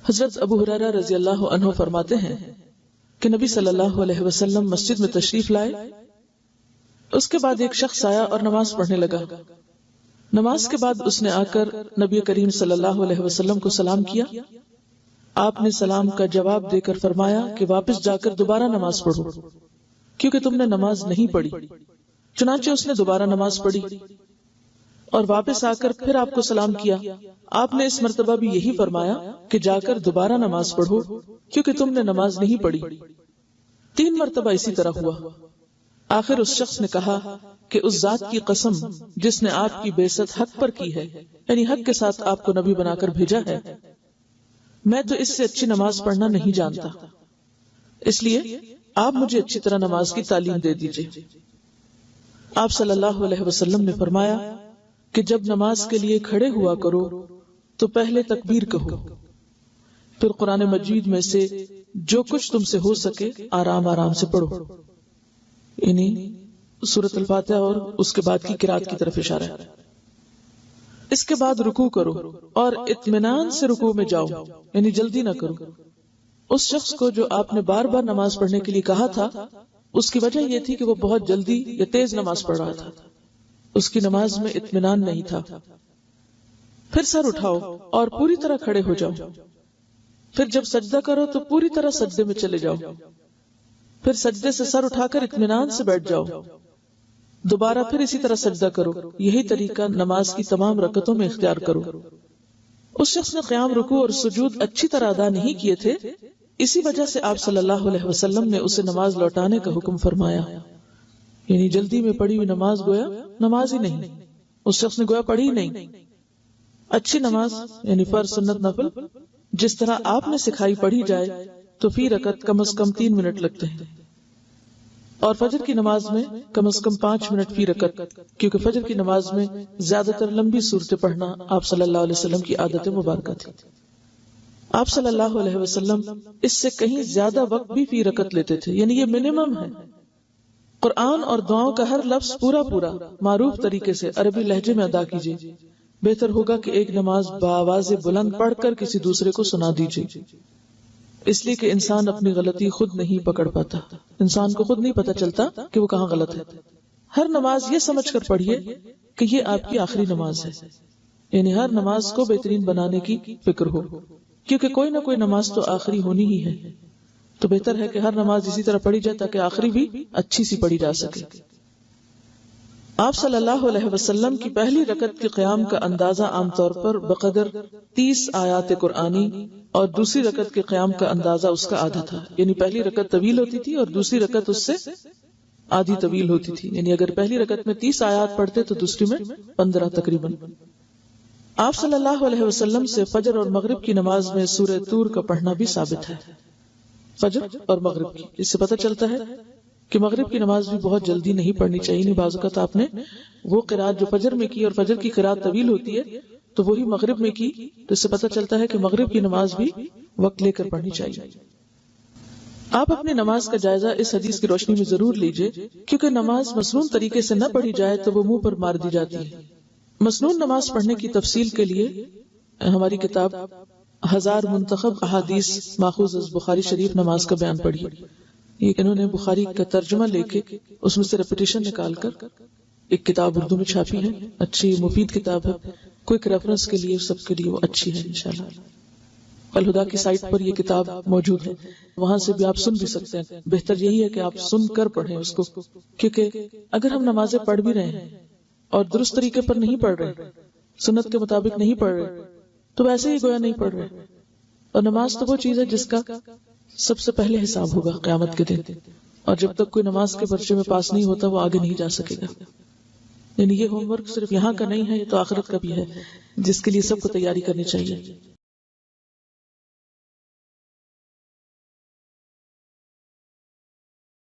حضرت ابو ہریرہ رضی اللہ عنہ فرماتے ہیں کہ نبی صلی اللہ علیہ وسلم مسجد میں تشریف لائے. اس کے بعد ایک شخص آیا اور نماز پڑھنے لگا. نماز کے بعد اس نے آ کر نبی کریم صلی اللہ علیہ وسلم کو سلام کیا. آپ نے سلام کا جواب دے کر فرمایا کہ واپس جا کر دوبارہ نماز پڑھو کیونکہ تم نے نماز نہیں پڑھی. چنانچہ اس نے دوبارہ نماز پڑھی اور واپس آ کر پھر آپ کو سلام کیا. آپ نے اس مرتبہ بھی یہی فرمایا کہ جا کر دوبارہ نماز پڑھو کیونکہ تم نے نماز نہیں پڑھی. 3 مرتبہ اسی طرح ہوا. آخر اس شخص نے کہا کہ اس ذات کی قسم جس نے آپ کی بعثت حق پر کی ہے، یعنی حق کے ساتھ آپ کو نبی بنا کر بھیجا ہے، میں تو اس سے اچھی نماز پڑھنا نہیں جانتا، اس لیے آپ مجھے اچھی طرح نماز کی تعلیم دے دیجئے. آپ صلی اللہ علیہ وسلم نے فرمایا کہ جب نماز کے لیے کھڑے ہوا کرو تو پہلے تکبیر کہو، پھر قرآن مجید میں سے جو کچھ تم سے ہو سکے آرام آرام سے پڑھو، یعنی سورۃ الفاتحہ اور اس کے بعد کی قرات کی طرف اشارہ ہے. اس کے بعد رکوع کرو اور اطمینان سے رکوع میں جاؤ، یعنی جلدی نہ کرو. اس شخص کو جو آپ نے بار بار نماز پڑھنے کے لیے کہا تھا، اس کی وجہ یہ تھی کہ وہ بہت جلدی یا تیز نماز پڑھ رہا تھا، اس کی نماز میں اطمینان نہیں تھا. پھر سر اٹھاؤ اور پوری طرح کھڑے ہو جاؤ. پھر جب سجدہ کرو تو پوری طرح سجدے میں چلے جاؤ. پھر سجدے سے سر اٹھا کر اطمینان سے بیٹھ جاؤ. دوبارہ پھر اسی طرح سجدہ کرو. یہی طریقہ نماز کی تمام رکعتوں میں اختیار کرو. اس شخص نے قیام، رکوع اور سجود اچھی طرح ادا نہیں کیے تھے، اسی وجہ سے آپ صلی اللہ علیہ وسلم نے اسے نماز لوٹانے کا حکم فرمایا. یعنی جلدی میں پڑھی ہوئی نماز گویا نماز ہی نہیں، اس شخص نے گویا پڑھی نہیں. اچھی نماز یعنی فرض، سنت، نفل جس طرح آپ نے سکھائی پڑھی جائے تو فی رکعت کم از کم 3 منٹ لگتے ہیں، اور فجر کی نماز میں کم از کم 5 منٹ فی رکعت، کیونکہ فجر کی نماز میں زیادہ تر لمبی صورتیں پڑھنا آپ صلی اللہ علیہ وسلم کی عادت مبارکہ تھی. آپ صلی اللہ علیہ وسلم اس سے کہیں زیادہ وقت بھی فی رکعت لیتے تھے، یعنی یہ منیمم ہے. قرآن اور دعاؤں کا ہر لفظ پورا معروف طریقے سے عربی لہجے میں ادا کیجیے. بہتر ہوگا کہ ایک نماز بآواز بلند پڑھ کر کسی دوسرے کو سنا دیجیے، اس لیے کہ انسان اپنی غلطی خود نہیں پکڑ پاتا، انسان کو خود نہیں پتا چلتا کہ وہ کہاں غلط ہے. ہر نماز یہ سمجھ کر پڑھیے کہ یہ آپ کی آخری نماز ہے، یعنی ہر نماز کو بہترین بنانے کی فکر ہو، کیونکہ کوئی نہ کوئی نماز تو آخری ہونی ہی ہے. تو بہتر ہے کہ ہر نماز اسی طرح پڑھی جائے تاکہ آخری بھی اچھی سی پڑھی جا سکے. آپ صلی اللہ علیہ وسلم کی پہلی رکعت کے قیام کا اندازہ عام طور پر بقدر 30 آیات قرآنی اور دوسری رکعت کے قیام کا اندازہ اس کا آدھا تھا، یعنی پہلی رکعت طویل ہوتی تھی اور دوسری رکعت اس سے آدھی طویل ہوتی تھی. یعنی اگر پہلی رکعت میں 30 آیات پڑھتے تو دوسری میں 15 تقریباً. آپ صلی اللہ علیہ وسلم سے فجر اور مغرب کی نماز میں سورہ طور کا پڑھنا بھی ثابت ہے. فجر اور مغرب کی، اس سے پتہ چلتا ہے کہ مغرب کی نماز بھی بہت جلدی نہیں پڑھنی چاہیے. بعض اوقات آپ نے وہ قرات جو فجر میں کی اور فجر کی قرات طویل ہوتی ہے تو وہی مغرب میں کی، تو اس سے پتہ چلتا ہے کہ مغرب کی نماز بھی وقت لے کر پڑھنی چاہیے. آپ اپنی نماز کا جائزہ اس حدیث کی روشنی میں ضرور لیجئے، کیونکہ نماز مسنون طریقے سے نہ پڑھی جائے تو وہ منہ پر مار دی جاتی ہے. مسنون نماز پڑھنے کی تفصیل کے لیے ہماری کتاب 1000 منتخب احادیث ماخوذ از بخاری شریف نماز کا بیان پڑھیے. یہ انہوں نے بخاری کا ترجمہ لے کے اس میں سے ریپیٹیشن نکال کر ایک کتاب اردو میں چھاپی ہے. اچھی مفید کتاب ہے، کوئک ریفرنس کے لیے سب کے لیے وہ اچھی ہے. انشاءاللہ الہدا کی سائٹ پر یہ کتاب موجود ہے، وہاں سے بھی آپ سن بھی سکتے ہیں. بہتر یہی ہے کہ آپ سن کر پڑھیں اس کو، کیونکہ اگر ہم نمازیں پڑھ بھی رہے ہیں اور درست طریقے پر نہیں پڑھ رہے، سنت کے مطابق نہیں پڑھ رہے، تو ویسے ہی گویا نہیں پڑھ رہے. اور نماز تو وہ چیز ہے جس کا سب سے پہلے حساب ہوگا قیامت کے دن، اور جب تک کوئی نماز کے پرچے میں پاس نہیں ہوتا وہ آگے نہیں جا سکے گا. یعنی یہ ہوم ورک صرف یہاں کا نہیں ہے، یہ تو آخرت کا بھی ہے جس کے لیے سب کو تیاری کرنی چاہیے.